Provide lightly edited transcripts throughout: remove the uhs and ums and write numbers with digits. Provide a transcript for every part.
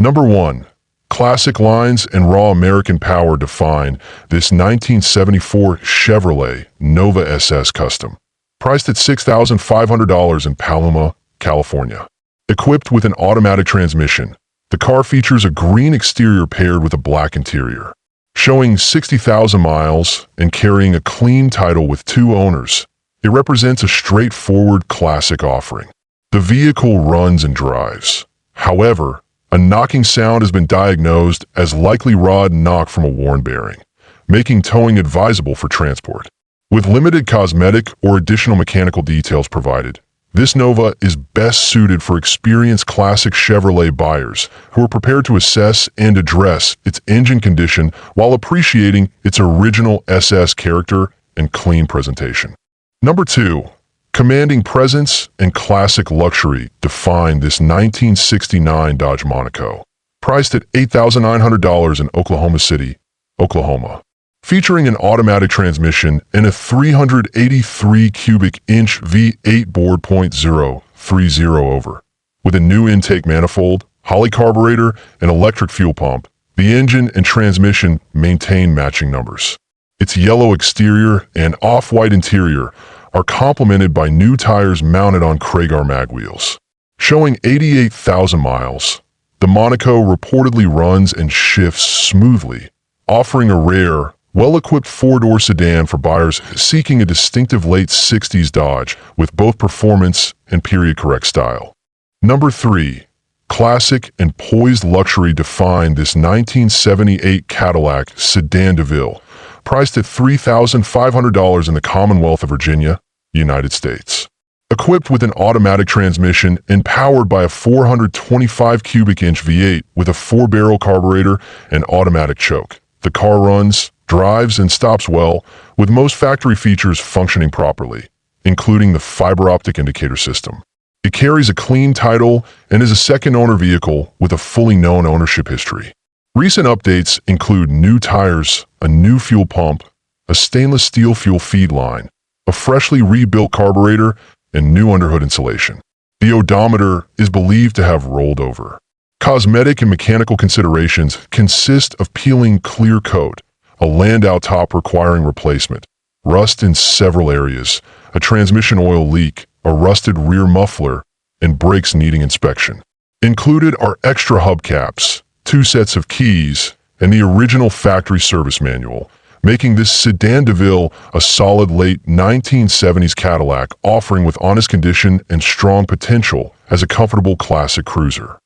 Number 1. Classic lines and raw American power define this 1974 Chevrolet Nova SS Custom, priced at $6,500 in Paloma, California. Equipped with an automatic transmission, the car features a green exterior paired with a black interior. Showing 60,000 miles and carrying a clean title with 2 owners, it represents a straightforward classic offering. The vehicle runs and drives. However, a knocking sound has been diagnosed as likely rod knock from a worn bearing, making towing advisable for transport. With limited cosmetic or additional mechanical details provided, this Nova is best suited for experienced classic Chevrolet buyers who are prepared to assess and address its engine condition while appreciating its original SS character and clean presentation. Number 2. Commanding presence and classic luxury define this 1969 Dodge Monaco, priced at $8,900 in Oklahoma City, Oklahoma. Featuring an automatic transmission and a 383 cubic inch V8 board .030 over. With a new intake manifold, Holley carburetor, and electric fuel pump, the engine and transmission maintain matching numbers. Its yellow exterior and off-white interior are complemented by new tires mounted on Kragar mag wheels. Showing 88,000 miles, the Monaco reportedly runs and shifts smoothly, offering a rare, well-equipped 4-door sedan for buyers seeking a distinctive late 60s Dodge with both performance and period-correct style. Number 3. Classic and poised luxury define this 1978 Cadillac Sedan DeVille, priced at $3,500 in the Commonwealth of Virginia, United States. Equipped with an automatic transmission and powered by a 425 cubic inch V8 with a 4-barrel carburetor and automatic choke, the car runs, drives, and stops well, with most factory features functioning properly, including the fiber optic indicator system. It carries a clean title and is a second-owner vehicle with a fully known ownership history. Recent updates include new tires, a new fuel pump, a stainless steel fuel feed line, a freshly rebuilt carburetor, and new underhood insulation. The odometer is believed to have rolled over. Cosmetic and mechanical considerations consist of peeling clear coat, a Landau top requiring replacement, rust in several areas, a transmission oil leak, a rusted rear muffler, and brakes needing inspection. Included are extra hubcaps, 2 sets of keys, and the original factory service manual, making this Sedan DeVille a solid late 1970s Cadillac offering with honest condition and strong potential as a comfortable classic cruiser.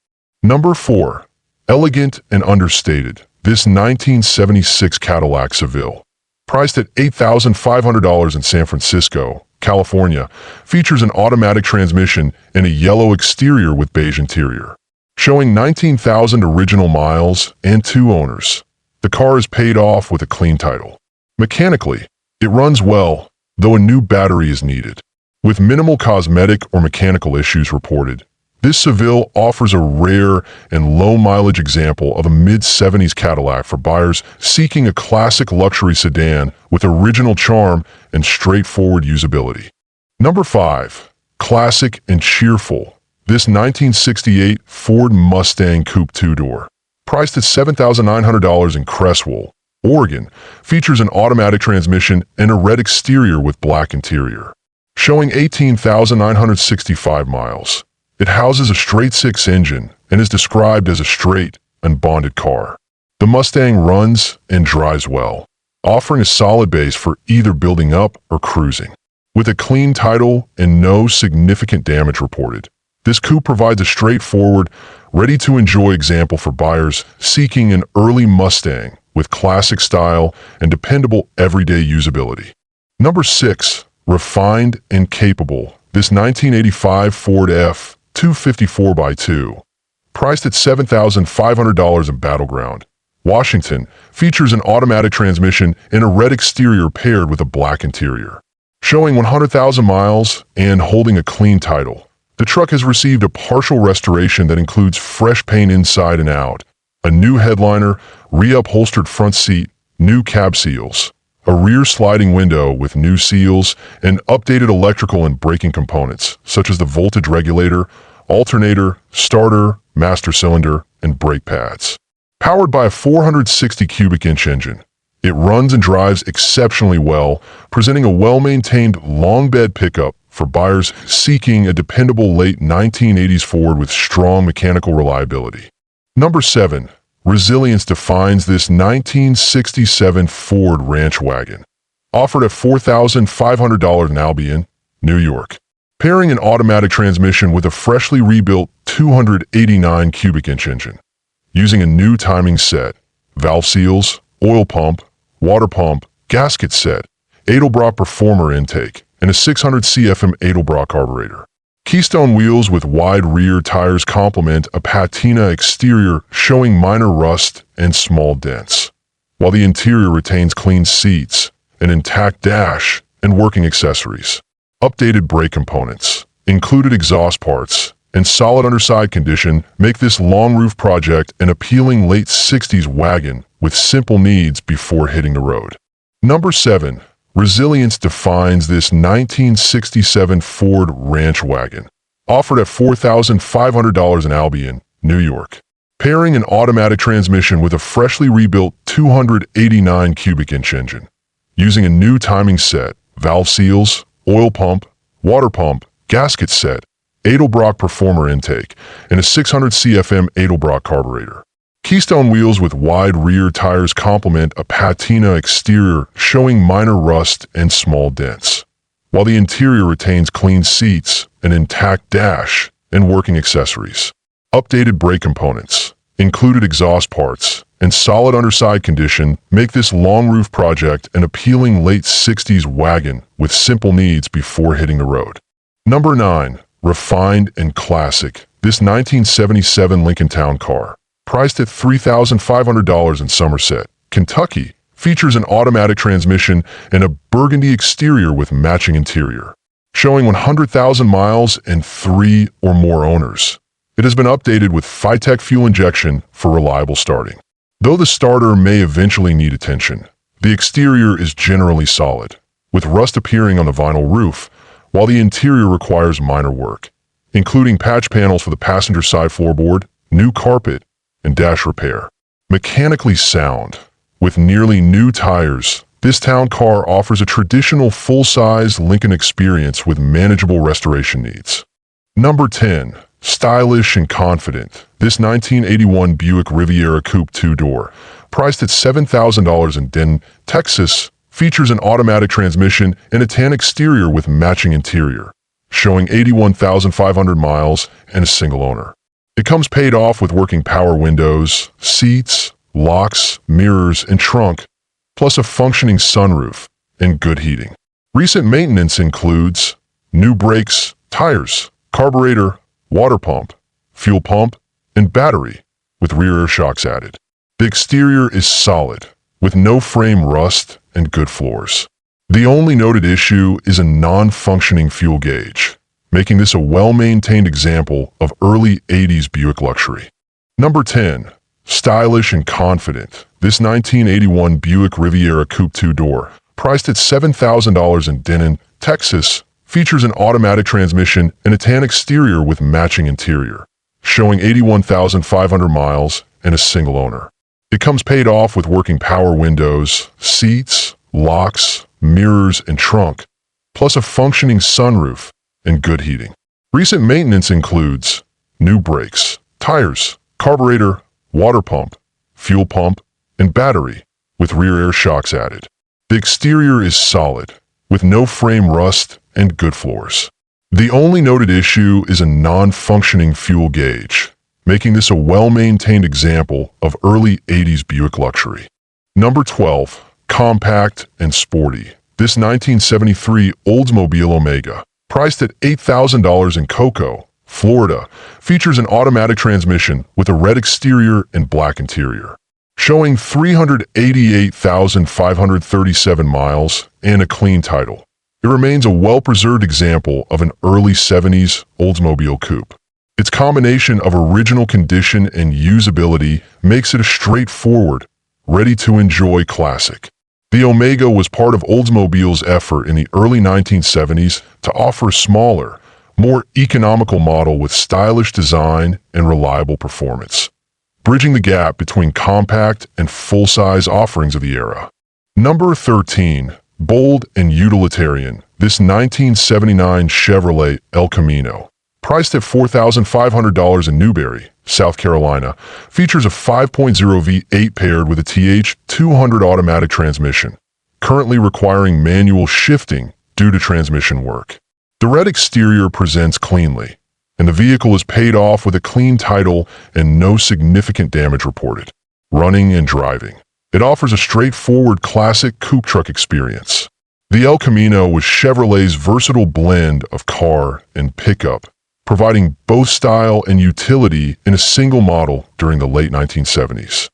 Number 4. Elegant and understated, this 1976 Cadillac Seville, priced at $8,500 in San Francisco, California, features an automatic transmission and a yellow exterior with beige interior. Showing 19,000 original miles and 2 owners, the car is paid off with a clean title. Mechanically, it runs well, though a new battery is needed. With minimal cosmetic or mechanical issues reported, this Seville offers a rare and low-mileage example of a mid-70s Cadillac for buyers seeking a classic luxury sedan with original charm and straightforward usability. Number 5. Classic and cheerful, this 1968 Ford Mustang Coupe 2-door, priced at $7,900 in Crestwool, Oregon, features an automatic transmission and a red exterior with black interior. Showing 18,965 miles, it houses a straight-six engine and is described as a straight, unbonded car. The Mustang runs and drives well, offering a solid base for either building up or cruising. With a clean title and no significant damage reported, this coupe provides a straightforward, ready-to-enjoy example for buyers seeking an early Mustang with classic style and dependable everyday usability. Number 6. Refined and capable, this 1985 Ford F-250 4x2, priced at $7,500 in Battleground, Washington, features an automatic transmission and a red exterior paired with a black interior. Showing 100,000 miles and holding a clean title, the truck has received a partial restoration that includes fresh paint inside and out, a new headliner, re-upholstered front seat, new cab seals, a rear sliding window with new seals, and updated electrical and braking components, such as the voltage regulator, alternator, starter, master cylinder, and brake pads. Powered by a 460 cubic inch engine, it runs and drives exceptionally well, presenting a well-maintained long bed pickup for buyers seeking a dependable late 1980s Ford with strong mechanical reliability. Number 7. Resilience defines this 1967 Ford Ranch Wagon. Offered at $4,500 in Albion, New York. Pairing an automatic transmission with a freshly rebuilt 289 cubic inch engine. Using a new timing set, valve seals, oil pump, water pump, gasket set, Edelbrock Performer intake, and a 600 CFM Edelbrock carburetor. Keystone wheels with wide rear tires complement a patina exterior showing minor rust and small dents, while the interior retains clean seats, an intact dash, and working accessories. Updated brake components, included exhaust parts, and solid underside condition make this long roof project an appealing late 60s wagon with simple needs before hitting the road. Number 7. Resilience defines this 1967 Ford Ranch Wagon. Offered at $4,500 in Albion, New York. Pairing an automatic transmission with a freshly rebuilt 289 cubic inch engine. Using a new timing set, valve seals, oil pump, water pump, gasket set, Edelbrock Performer intake, and a 600 CFM Edelbrock carburetor. Keystone wheels with wide rear tires complement a patina exterior showing minor rust and small dents, while the interior retains clean seats, an intact dash, and working accessories. Updated brake components, included exhaust parts, and solid underside condition make this long roof project an appealing late 60s wagon with simple needs before hitting the road. Number 9. Refined and classic. This 1977 Lincoln Town Car, priced at $3,500 in Somerset, Kentucky, features an automatic transmission and a burgundy exterior with matching interior. Showing 100,000 miles and 3 or more owners. It has been updated with Phytec fuel injection for reliable starting. Though the starter may eventually need attention, the exterior is generally solid, with rust appearing on the vinyl roof, while the interior requires minor work, including patch panels for the passenger side floorboard, new carpet, and dash repair. Mechanically sound. With nearly new tires, this town car offers a traditional full-size Lincoln experience with manageable restoration needs. Number 10. Stylish and confident. This 1981 Buick Riviera Coupe 2-door, priced at $7,000 in Denton, Texas, features an automatic transmission and a tan exterior with matching interior, showing 81,500 miles and a single owner. It comes paid off with working power windows, seats, locks, mirrors, and trunk, plus a functioning sunroof and good heating. Recent maintenance includes new brakes, tires, carburetor, water pump, fuel pump, and battery, with rear air shocks added. The exterior is solid, with no frame rust and good floors. The only noted issue is a non-functioning fuel gauge, making this a well-maintained example of early 80s Buick luxury. Number 10. Stylish and confident. This 1981 Buick Riviera Coupe 2-door, priced at $7,000 in Denton, Texas, features an automatic transmission and a tan exterior with matching interior, showing 81,500 miles and a single owner. It comes paid off with working power windows, seats, locks, mirrors, and trunk, plus a functioning sunroof and good heating. Recent maintenance includes new brakes, tires, carburetor, water pump, fuel pump, and battery, with rear air shocks added. The exterior is solid, with no frame rust and good floors. The only noted issue is a non-functioning fuel gauge, making this a well-maintained example of early 80s Buick luxury. Number 12. Compact and sporty. This 1973 Oldsmobile Omega, priced at $8,000 in Cocoa, Florida, features an automatic transmission with a red exterior and black interior, showing 388,537 miles and a clean title. It remains a well-preserved example of an early 70s Oldsmobile coupe. Its combination of original condition and usability makes it a straightforward, ready-to-enjoy classic. The Omega was part of Oldsmobile's effort in the early 1970s to offer a smaller, more economical model with stylish design and reliable performance, bridging the gap between compact and full-size offerings of the era. Number 13. Bold and utilitarian. This 1979 Chevrolet El Camino, priced at $4,500 in Newberry, South Carolina, features a 5.0 V8 paired with a TH200 automatic transmission, currently requiring manual shifting due to transmission work. The red exterior presents cleanly, and the vehicle is paid off with a clean title and no significant damage reported. Running and driving. It offers a straightforward classic coupe truck experience. The El Camino was Chevrolet's versatile blend of car and pickup, providing both style and utility in a single model during the late 1970s.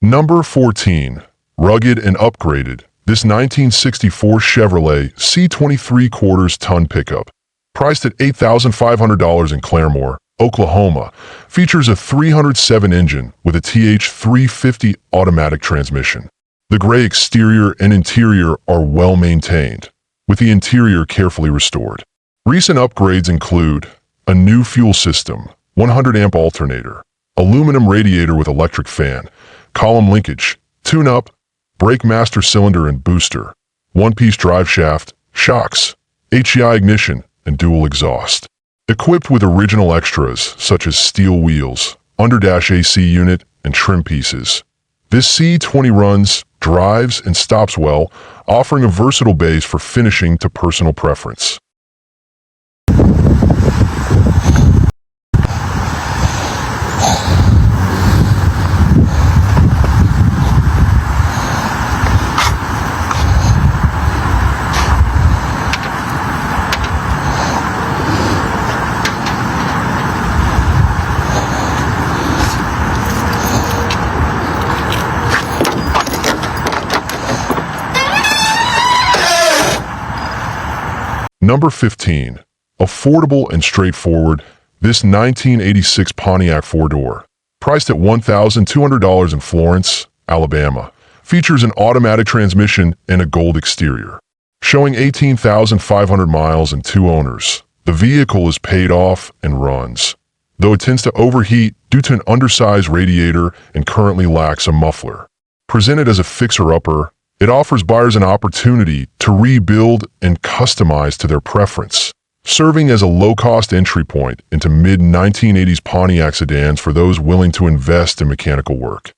Number 14. Rugged and upgraded. This 1964 Chevrolet C23 ton pickup, priced at $8,500 in Claremore, Oklahoma, features a 307 engine with a TH350 automatic transmission. The gray exterior and interior are well maintained, with the interior carefully restored. Recent upgrades include a new fuel system, 100-amp alternator, aluminum radiator with electric fan, column linkage, tune-up, brake master cylinder and booster, one-piece drive shaft, shocks, HEI ignition, and dual exhaust. Equipped with original extras such as steel wheels, underdash AC unit, and trim pieces, this C20 runs, drives, and stops well, offering a versatile base for finishing to personal preference. Number 15. Affordable and straightforward. This 1986 Pontiac 4-door, priced at $1,200 in Florence, Alabama, features an automatic transmission and a gold exterior. Showing 18,500 miles and 2 owners, the vehicle is paid off and runs, though it tends to overheat due to an undersized radiator and currently lacks a muffler. Presented as a fixer-upper, it offers buyers an opportunity to rebuild and customize to their preference, serving as a low-cost entry point into mid-1980s Pontiac sedans for those willing to invest in mechanical work.